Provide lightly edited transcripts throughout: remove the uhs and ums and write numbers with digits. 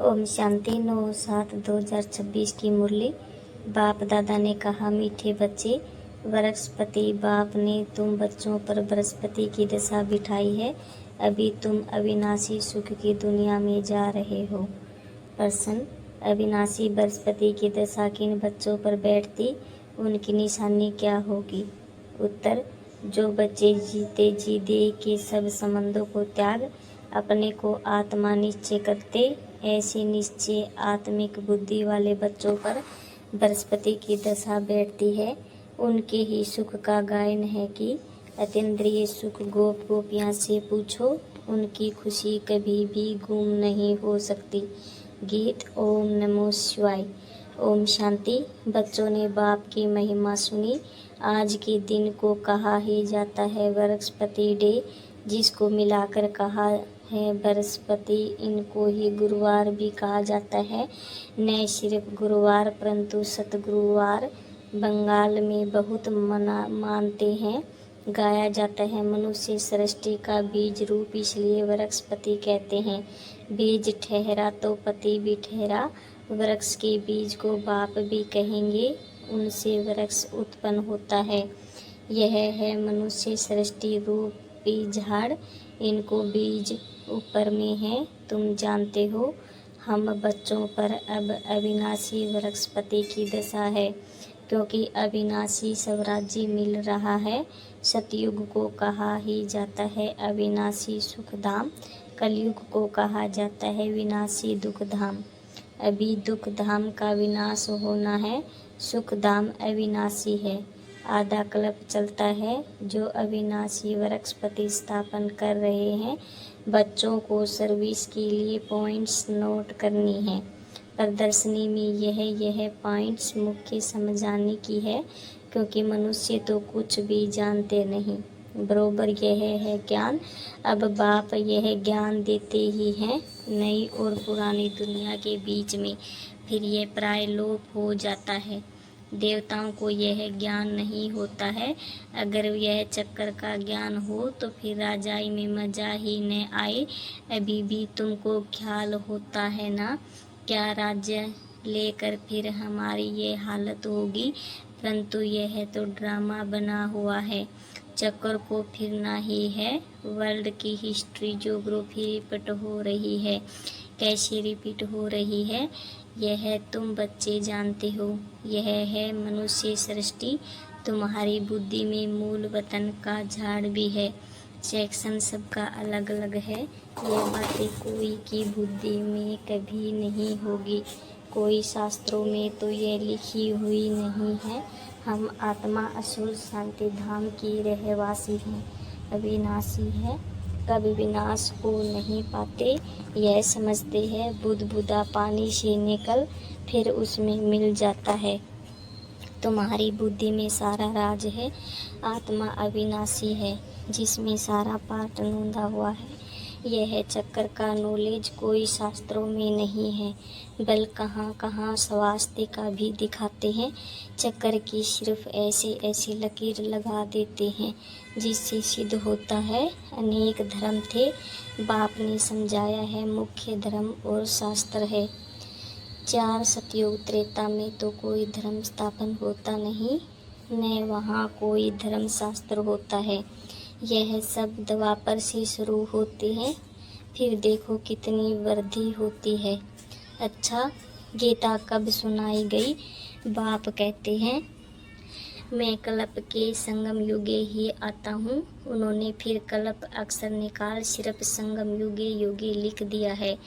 ओम शांति 9/7/2026 की मुरली। बाप दादा ने कहा, मीठे बच्चे, बृहस्पति बाप ने तुम बच्चों पर बृहस्पति की दशा बिठाई है। अभी तुम अविनाशी सुख की दुनिया में जा रहे हो। प्रश्न, अविनाशी बृहस्पति की दशा किन बच्चों पर बैठती, उनकी निशानी क्या होगी? उत्तर, जो बच्चे जीते जी देह के सब संबंधों को त्याग अपने को आत्मा निश्चय करते, ऐसे निश्चय आत्मिक बुद्धि वाले बच्चों पर बृहस्पति की दशा बैठती है। उनके ही सुख का गायन है कि अतीन्द्रिय सुख गोप गोपियाँ से पूछो, उनकी खुशी कभी भी गुम नहीं हो सकती। गीत। ओम नमो शिवाय। ओम शांति। बच्चों ने बाप की महिमा सुनी। आज के दिन को कहा ही जाता है बृहस्पति डे, जिसको मिलाकर कहा है बृहस्पति। इनको ही गुरुवार भी कहा जाता है। न सिर्फ गुरुवार परंतु सतगुरुवार बंगाल में बहुत मानते हैं। गाया जाता है, मनुष्य सृष्टि का बीज रूप, इसलिए बृहस्पति कहते हैं। बीज ठहरा तो पति भी ठहरा। वृक्ष के बीज को बाप भी कहेंगे, उनसे वृक्ष उत्पन्न होता है। यह है मनुष्य सृष्टि रूपी झाड़। इनको बीज ऊपर में है, तुम जानते हो। हम बच्चों पर अब अविनाशी बृहस्पति की दशा है, क्योंकि अविनाशी स्वराज्य मिल रहा है। सतयुग को कहा ही जाता है अविनाशी सुखधाम। कलयुग को कहा जाता है विनाशी दुखधाम। अभी दुखधाम का विनाश होना है, सुखधाम अविनाशी है। आधा कल्प चलता है जो अविनाशी बृहस्पति स्थापन कर रहे हैं। बच्चों को सर्विस के लिए पॉइंट्स नोट करनी है। प्रदर्शनी में यह पॉइंट्स मुख्य समझाने की है, क्योंकि मनुष्य तो कुछ भी जानते नहीं। बरोबर यह है ज्ञान। अब बाप यह ज्ञान देते ही हैं। नई और पुरानी दुनिया के बीच में फिर यह प्राय लोप हो जाता है। देवताओं को यह ज्ञान नहीं होता है। अगर यह चक्कर का ज्ञान हो तो फिर राजाई में मजा ही न आए। अभी भी तुमको ख्याल होता है ना, क्या राज्य लेकर फिर हमारी ये हालत होगी। परंतु यह तो ड्रामा बना हुआ है, चक्कर को फिरना ही है। वर्ल्ड की हिस्ट्री ज्योग्राफी रिपीट हो रही है। कैसे रिपीट हो रही है, यह तुम बच्चे जानते हो। यह है मनुष्य सृष्टि। तुम्हारी बुद्धि में मूल वतन का झाड़ भी है। सेक्शन सबका अलग अलग है। यह बातें कोई की बुद्धि में कभी नहीं होगी। कोई शास्त्रों में तो यह लिखी हुई नहीं है। हम आत्मा असुर शांति धाम की रहवासी हैं। अविनाशी है, कभी विनाश हो नहीं पाते। यह समझते हैं बुदबुदा पानी से निकल फिर उसमें मिल जाता है। तुम्हारी बुद्धि में सारा राज है। आत्मा अविनाशी है, जिसमें सारा पाठ नोंदा हुआ है। यह चक्कर का नॉलेज कोई शास्त्रों में नहीं है, बल कहाँ कहाँ स्वास्थ्य का भी दिखाते हैं। चक्कर की सिर्फ ऐसे ऐसे लकीर लगा देते हैं, जिससे सिद्ध होता है अनेक धर्म थे। बाप ने समझाया है मुख्य धर्म और शास्त्र है। 4 सतयुग त्रेता में तो कोई धर्म स्थापन होता नहीं, न वहाँ कोई धर्म शास्त्र होता है। यह सब द्वापर से शुरू होते हैं, फिर देखो कितनी वृद्धि होती है। अच्छा, गीता कब सुनाई गई? बाप कहते हैं, मैं कल्प के संगम युगे ही आता हूँ। उन्होंने फिर कल्प अक्षर निकाल सिर्फ संगम युगे युगे लिख दिया है।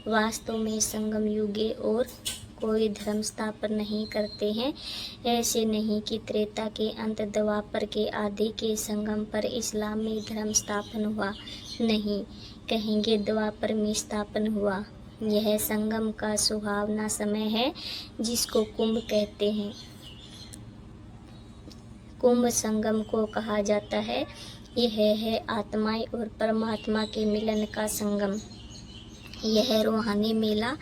वास्तव में संगम युगे और कोई धर्म स्थापन नहीं करते हैं। ऐसे नहीं कि त्रेता के अंत द्वापर के आदि के संगम पर इस्लाम में धर्म स्थापन हुआ। नहीं, कहेंगे द्वापर में स्थापन हुआ। यह संगम का सुहावना समय है, जिसको कुंभ कहते हैं। कुंभ संगम को कहा जाता है। यह है आत्मा और परमात्मा के मिलन का संगम। यह रूहानी मेला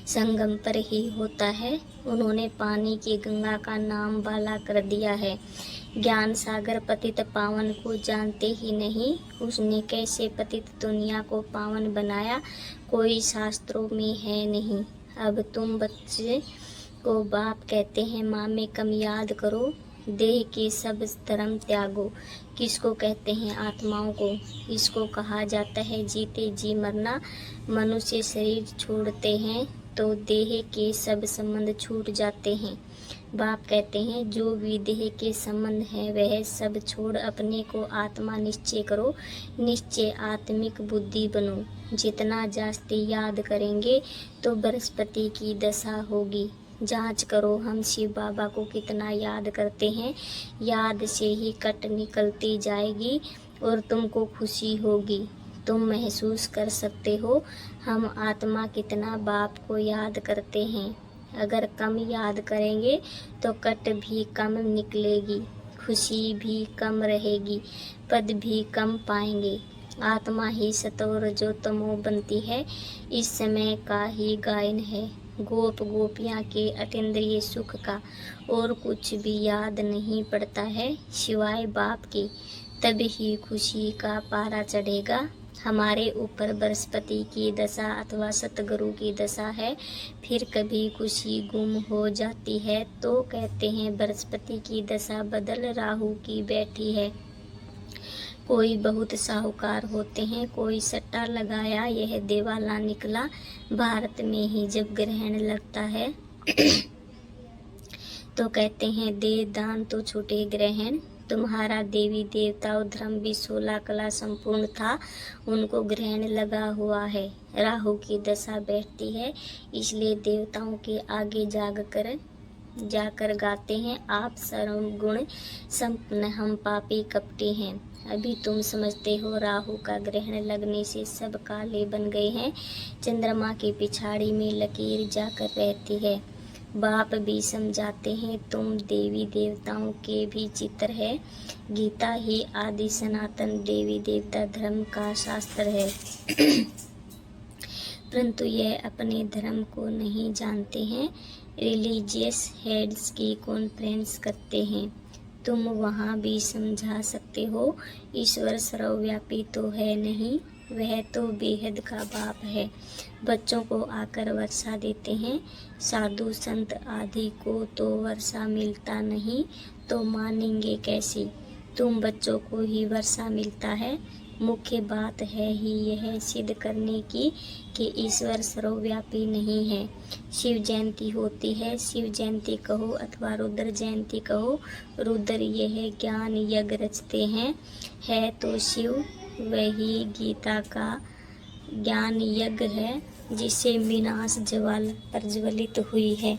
संगम पर ही होता है। उन्होंने पानी की गंगा का नाम बाला कर दिया है। ज्ञान सागर पतित पावन को जानते ही नहीं, उसने कैसे पतित दुनिया को पावन बनाया, कोई शास्त्रों में है नहीं। अब तुम बच्चे को बाप कहते हैं, माँ में कम याद करो, देह के सब धर्म त्यागो। किसको कहते हैं? आत्माओं को। इसको कहा जाता है जीते जी मरना। मनुष्य शरीर छोड़ते हैं तो देह के सब संबंध छूट जाते हैं। बाप कहते हैं जो भी देह के संबंध है वह सब छोड़ अपने को आत्मा निश्चय करो। निश्चय आत्मिक बुद्धि बनो। जितना जास्ती याद करेंगे तो बृहस्पति की दशा होगी। जांच करो हम शिव बाबा को कितना याद करते हैं। याद से ही कट निकलती जाएगी और तुमको खुशी होगी। तुम महसूस कर सकते हो हम आत्मा कितना बाप को याद करते हैं। अगर कम याद करेंगे तो कट भी कम निकलेगी, खुशी भी कम रहेगी, पद भी कम पाएंगे। आत्मा ही सतोर जो तमो बनती है, इस समय का ही गायन है। गोप गोपियाँ के अतीन्द्रिय सुख का और कुछ भी याद नहीं पड़ता है सिवाय बाप की। तब ही खुशी का पारा चढ़ेगा। हमारे ऊपर बृहस्पति की दशा अथवा सतगुरु की दशा है, फिर कभी खुशी गुम हो जाती है तो कहते हैं बृहस्पति की दशा बदल राहु की बैठी है। कोई बहुत साहूकार होते हैं, कोई सट्टा लगाया यह देवाला निकला। भारत में ही जब ग्रहण लगता है तो कहते हैं दे दान तो छूटे ग्रहण। तुम्हारा देवी देवता और धर्म भी 16 कला संपूर्ण था, उनको ग्रहण लगा हुआ है। राहु की दशा बैठती है, इसलिए देवताओं के आगे जाकर गाते हैं आप सर्व गुण संपन्न, हम पापी कपटी हैं। अभी तुम समझते हो राहु का ग्रहण लगने से सब काले बन गए हैं। चंद्रमा की पिछाड़ी में लकीर जाकर रहती है। बाप भी समझाते हैं तुम देवी देवताओं के भी चित्र है। गीता ही आदि सनातन देवी देवता धर्म का शास्त्र है परंतु यह अपने धर्म को नहीं जानते हैं। रिलीजियस हेड्स की कॉन्फ्रेंस करते हैं। तुम वहाँ भी समझा सकते हो ईश्वर सर्वव्यापी तो है नहीं, वह तो बेहद का बाप है। बच्चों को आकर वर्षा देते हैं। साधु संत आदि को तो वर्षा मिलता नहीं तो मानेंगे कैसे? तुम बच्चों को ही वर्षा मिलता है। मुख्य बात है ही यह सिद्ध करने की कि ईश्वर सर्वव्यापी नहीं है। शिव जयंती होती है, शिव जयंती कहो अथवा रुद्र जयंती कहो। रुद्र यह ज्ञान यज्ञ रचते हैं, है तो शिव वही गीता का ज्ञान यज्ञ है जिसे विनाश ज्वाल प्रज्वलित हुई है।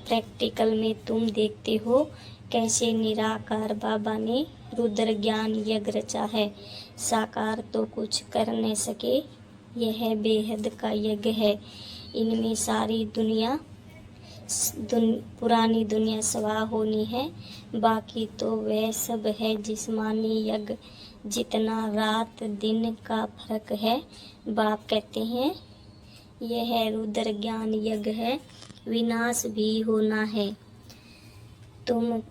प्रैक्टिकल में तुम देखते हो कैसे निराकार बाबा ने रुद्र ज्ञान यज्ञ रचा है। साकार तो कुछ कर न सके, यह बेहद का यज्ञ है। इनमें सारी पुरानी दुनिया स्वाहा होनी है, बाकी तो वह सब है जिस्मानी यज्ञ। जितना रात दिन का फर्क है। बाप कहते हैं यह रुद्र ज्ञान यज्ञ है, विनाश भी होना है। तुम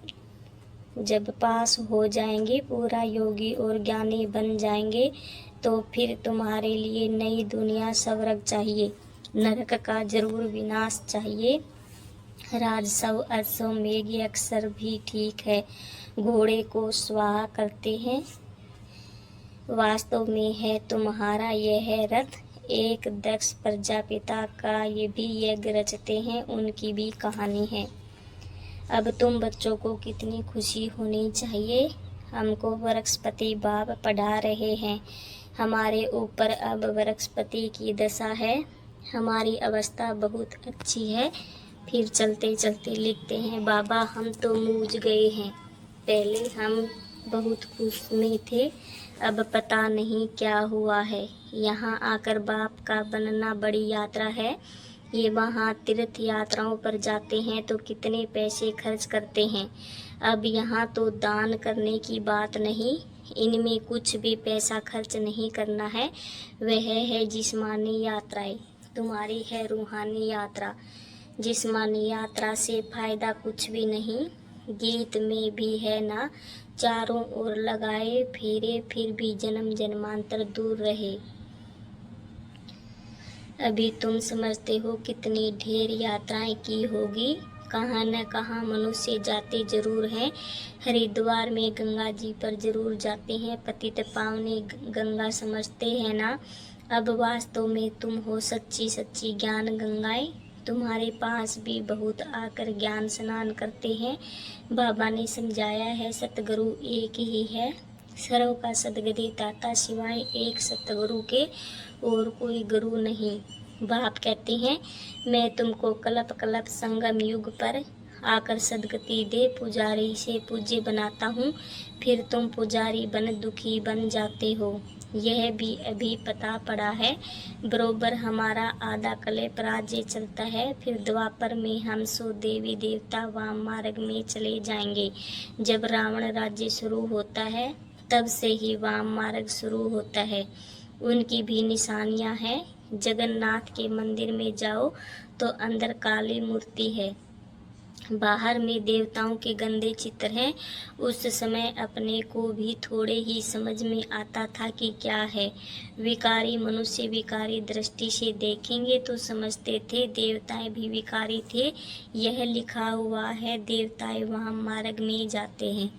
जब पास हो जाएंगे, पूरा योगी और ज्ञानी बन जाएंगे तो फिर तुम्हारे लिए नई दुनिया स्वर्ग चाहिए, नरक का जरूर विनाश चाहिए। राजसव अश्वमेघ अक्सर भी ठीक है, घोड़े को स्वाहा करते हैं। वास्तव में है तुम्हारा यह रथ। एक दक्ष प्रजापिता का ये भी यज्ञ रचते हैं, उनकी भी कहानी है। अब तुम बच्चों को कितनी खुशी होनी चाहिए। हमको बृहस्पति बाप पढ़ा रहे हैं। हमारे ऊपर अब बृहस्पति की दशा है। हमारी अवस्था बहुत अच्छी है। फिर चलते चलते लिखते हैं बाबा हम तो मूझ गए हैं। पहले हम बहुत खुश में थे, अब पता नहीं क्या हुआ है। यहाँ आकर बाप का बनना बड़ी यात्रा है। ये वहाँ तीर्थ यात्राओं पर जाते हैं तो कितने पैसे खर्च करते हैं। अब यहाँ तो दान करने की बात नहीं, इनमें कुछ भी पैसा खर्च नहीं करना है। वह है जिस्मानी यात्राएं। तुम्हारी है रूहानी यात्रा, जिस्मानी यात्रा से फायदा कुछ भी नहीं। गीत में भी है ना, चारों ओर लगाए फेरे फिर भी जन्म जन्मांतर दूर रहे। अभी तुम समझते हो कितनी ढेर यात्राएं की होगी, कहाँ न कहाँ मनुष्य जाते जरूर हैं। हरिद्वार में गंगा जी पर जरूर जाते हैं, पतित पावनी गंगा समझते हैं ना। अब वास्तव में तुम हो सच्ची सच्ची ज्ञान गंगाएं, तुम्हारे पास भी बहुत आकर ज्ञान स्नान करते हैं। बाबा ने समझाया है सतगुरु एक ही है, सर्व का सदगति दाता सिवाय एक सतगुरु के और कोई गुरु नहीं। बाप कहते हैं मैं तुमको कल्प कल्प संगम युग पर आकर सदगति दे पुजारी से पूज्य बनाता हूँ, फिर तुम पुजारी बन दुखी बन जाते हो। यह भी अभी पता पड़ा है, बरोबर हमारा आधा कलेप राज्य चलता है, फिर द्वापर में हम सो देवी देवता वाम मार्ग में चले जाएंगे। जब रावण राज्य शुरू होता है तब से ही वाम मार्ग शुरू होता है। उनकी भी निशानियां हैं। जगन्नाथ के मंदिर में जाओ तो अंदर काली मूर्ति है, बाहर में देवताओं के गंदे चित्र हैं। उस समय अपने को भी थोड़े ही समझ में आता था कि क्या है। विकारी मनुष्य विकारी दृष्टि से देखेंगे तो समझते थे देवताएं भी विकारी थे। यह लिखा हुआ है देवताएं वहां मार्ग में जाते हैं।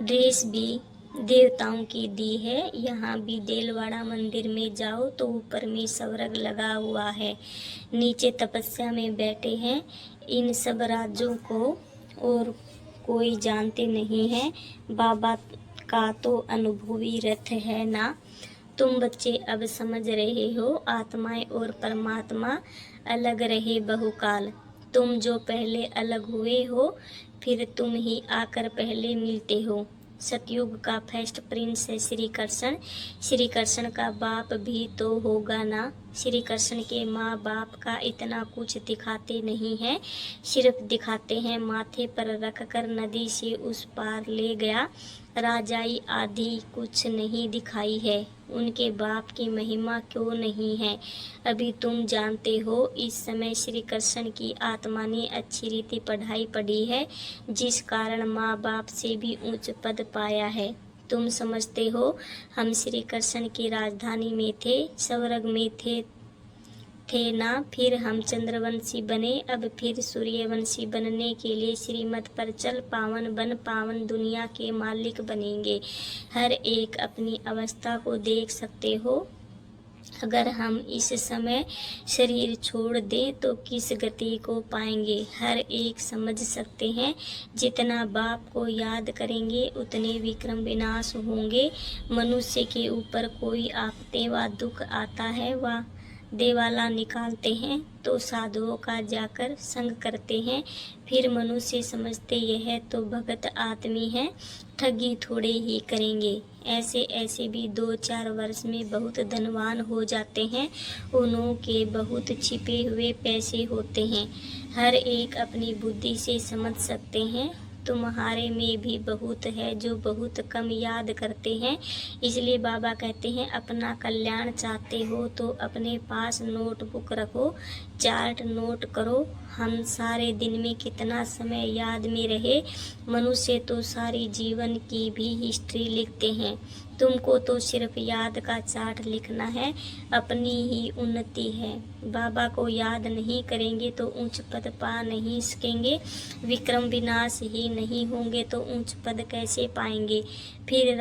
ड्रेस भी देवताओं की दी है। यहाँ भी देलवाड़ा मंदिर में जाओ तो ऊपर में स्वर्ग लगा हुआ है, नीचे तपस्या में बैठे हैं। इन सब राज्यों को और कोई जानते नहीं है। बाबा का तो अनुभवी रथ है ना। तुम बच्चे अब समझ रहे हो, आत्माएं और परमात्मा अलग रहे बहुकाल। तुम जो पहले अलग हुए हो फिर तुम ही आकर पहले मिलते हो। सतयुग का फर्स्ट प्रिंस है श्री कृष्ण। श्री कृष्ण का बाप भी तो होगा ना। श्री कृष्ण के माँ बाप का इतना कुछ दिखाते नहीं हैं, सिर्फ दिखाते हैं माथे पर रखकर नदी से उस पार ले गया। राजाई आदि कुछ नहीं दिखाई है। उनके बाप की महिमा क्यों नहीं है अभी तुम जानते हो। इस समय श्री कृष्ण की आत्मा ने अच्छी रीति पढ़ाई पढ़ी है, जिस कारण माँ बाप से भी उच्च पद पाया है। तुम समझते हो हम श्री कृष्ण की राजधानी में थे, स्वर्ग में थे ना। फिर हम चंद्रवंशी बने, अब फिर सूर्यवंशी बनने के लिए श्रीमत पर चल पावन बन पावन दुनिया के मालिक बनेंगे। हर एक अपनी अवस्था को देख सकते हो। अगर हम इस समय शरीर छोड़ दें तो किस गति को पाएंगे, हर एक समझ सकते हैं। जितना बाप को याद करेंगे उतने विक्रम विनाश होंगे। मनुष्य के ऊपर कोई आफतें व दुख आता है वह देवाला निकालते हैं तो साधुओं का जाकर संग करते हैं। फिर मनुष्य समझते यह तो भगत आदमी है, ठगी थोड़े ही करेंगे। ऐसे ऐसे भी 2-4 वर्ष में बहुत धनवान हो जाते हैं। उन्हों के बहुत छिपे हुए पैसे होते हैं, हर एक अपनी बुद्धि से समझ सकते हैं। तुम्हारे में भी बहुत है जो बहुत कम याद करते हैं। इसलिए बाबा कहते हैं अपना कल्याण चाहते हो तो अपने पास नोटबुक रखो, चार्ट नोट करो। हम सारे दिन में कितना समय याद में रहे। मनुष्य तो सारी जीवन की भी हिस्ट्री लिखते हैं, तुमको तो सिर्फ याद का चार्ट लिखना है, अपनी ही उन्नति है। बाबा को याद नहीं करेंगे तो ऊंच पद पा नहीं सकेंगे, विक्रम विनाश ही नहीं होंगे तो ऊंच पद कैसे पाएंगे। फिर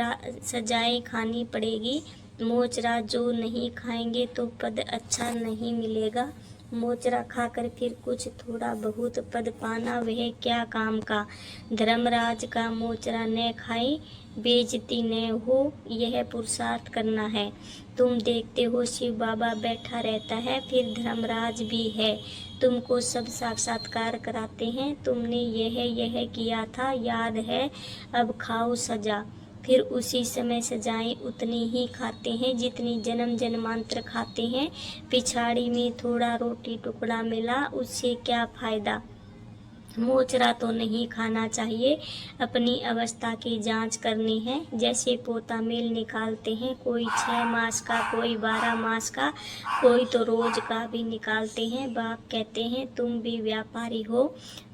सजाएं खानी पड़ेगी, मोचरा जो नहीं खाएंगे तो पद अच्छा नहीं मिलेगा। मोचरा खाकर फिर कुछ थोड़ा बहुत पद पाना वह क्या काम का। धर्मराज का मोचरा न खाए, बेइज्जती न हो, यह पुरुषार्थ करना है। तुम देखते हो शिव बाबा बैठा रहता है, फिर धर्मराज भी है, तुमको सब साक्षात्कार कराते हैं। तुमने यह किया था याद है, अब खाओ सजा। फिर उसी समय सजाएं उतनी ही खाते हैं जितनी जन्म जन्मांतर खाते हैं। पिछाड़ी में थोड़ा रोटी टुकड़ा मिला, उससे क्या फायदा। मोचरा तो नहीं खाना चाहिए, अपनी अवस्था की जांच करनी है। जैसे पोता मेल निकालते हैं, कोई 6 मास का, कोई 12 मास का, कोई तो रोज का भी निकालते हैं। बाप कहते हैं तुम भी व्यापारी हो।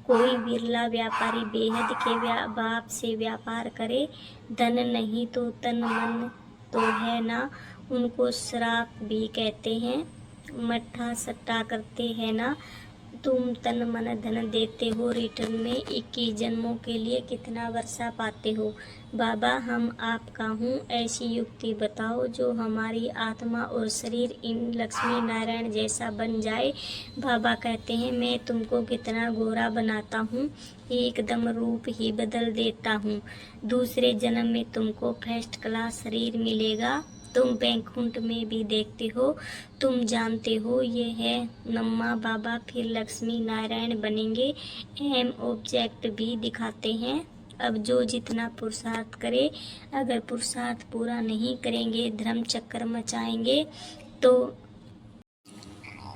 कोई बिरला व्यापारी बेहद के बाप से व्यापार करे, धन नहीं तो तन मन तो है ना। उनको श्राप भी कहते हैं, मट्ठा सट्टा करते हैं ना। तुम तन मन धन देते हो, रिटर्न में 21 जन्मों के लिए कितना वर्षा पाते हो। बाबा हम आपका हूँ, ऐसी युक्ति बताओ जो हमारी आत्मा और शरीर इन लक्ष्मी नारायण जैसा बन जाए। बाबा कहते हैं मैं तुमको कितना गोरा बनाता हूँ, एकदम रूप ही बदल देता हूँ। दूसरे जन्म में तुमको फर्स्ट क्लास शरीर मिलेगा। तुम बैकुंठ में भी देखते हो, तुम जानते हो ये है नम्मा बाबा, फिर लक्ष्मी नारायण बनेंगे। एम ऑब्जेक्ट भी दिखाते हैं। अब जो जितना पुरुषार्थ करे, अगर पुरुषार्थ पूरा नहीं करेंगे, धर्म चक्कर मचाएंगे तो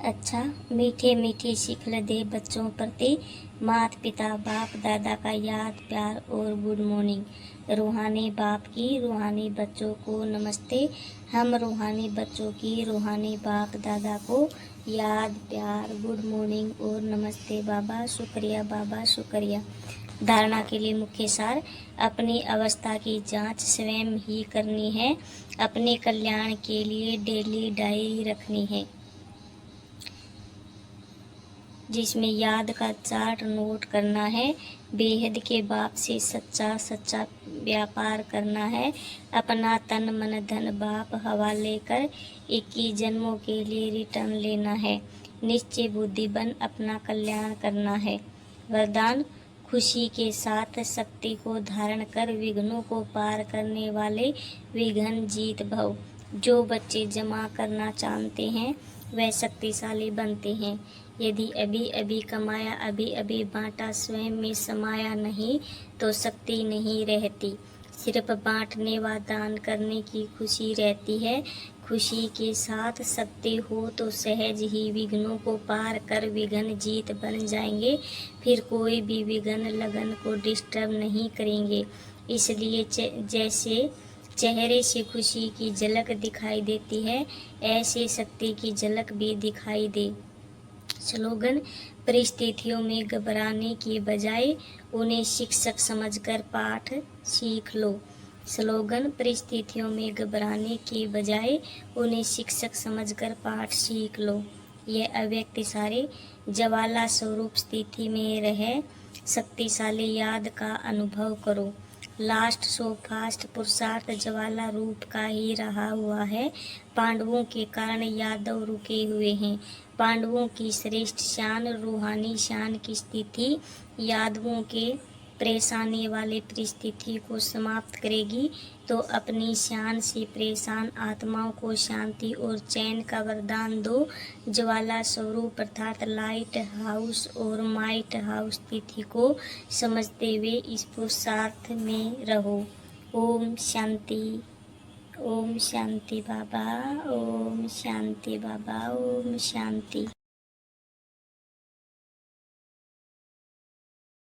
अच्छा मीठे मीठे शिकल दे बच्चों प्रति माता पिता बाप दादा का याद प्यार और गुड मॉर्निंग। रूहानी बाप की रूहानी बच्चों को नमस्ते। हम रूहानी बच्चों की रूहानी बाप दादा को याद प्यार गुड मॉर्निंग और नमस्ते बाबा, शुक्रिया बाबा शुक्रिया। धारणा के लिए मुख्य सार, अपनी अवस्था की जांच स्वयं ही करनी है। अपने कल्याण के लिए डेली डायरी रखनी है, जिसमें याद का चार्ट नोट करना है। बेहद के बाप से सच्चा सच्चा व्यापार करना है। अपना तन मन धन बाप हवाले कर 21 जन्मों के लिए रिटर्न लेना है। निश्चय बुद्धि बन अपना कल्याण करना है। वरदान, खुशी के साथ शक्ति को धारण कर विघ्नों को पार करने वाले विघ्न जीत भव। जो बच्चे जमा करना जानते हैं वह शक्तिशाली बनते हैं। यदि अभी अभी कमाया अभी अभी बांटा, स्वयं में समाया नहीं तो शक्ति नहीं रहती। सिर्फ बांटने व दान करने की खुशी रहती है। खुशी के साथ शक्ति हो तो सहज ही विघ्नों को पार कर विघ्न जीत बन जाएंगे। फिर कोई भी विघ्न लगन को डिस्टर्ब नहीं करेंगे। इसलिए जैसे चेहरे से खुशी की झलक दिखाई देती है, ऐसे शक्ति की झलक भी दिखाई दे। स्लोगन, परिस्थितियों में घबराने की बजाय उन्हें शिक्षक समझकर पाठ सीख लो। स्लोगन, परिस्थितियों में घबराने की बजाय उन्हें शिक्षक समझकर पाठ सीख लो। यह अव्यक्त सारे ज्वाला स्वरूप स्थिति में रहे शक्तिशाली याद का अनुभव करो। लास्ट सो फास्ट पुरुषार्थ ज्वाला रूप का ही रहा हुआ है। पांडवों के कारण यादव रुके हुए हैं। पांडवों की श्रेष्ठ शान रूहानी शान की स्थिति यादवों के परेशानी वाले परिस्थिति को समाप्त करेगी। तो अपनी शान से परेशान आत्माओं को शांति और चैन का वरदान दो। ज्वाला स्वरूप अर्थात लाइट हाउस और माइट हाउस स्थिति को समझते हुए इस पुरुषार्थ में रहो। ओम शांति, ओम शांति बाबा, ओम शांति बाबा, ओम शांति।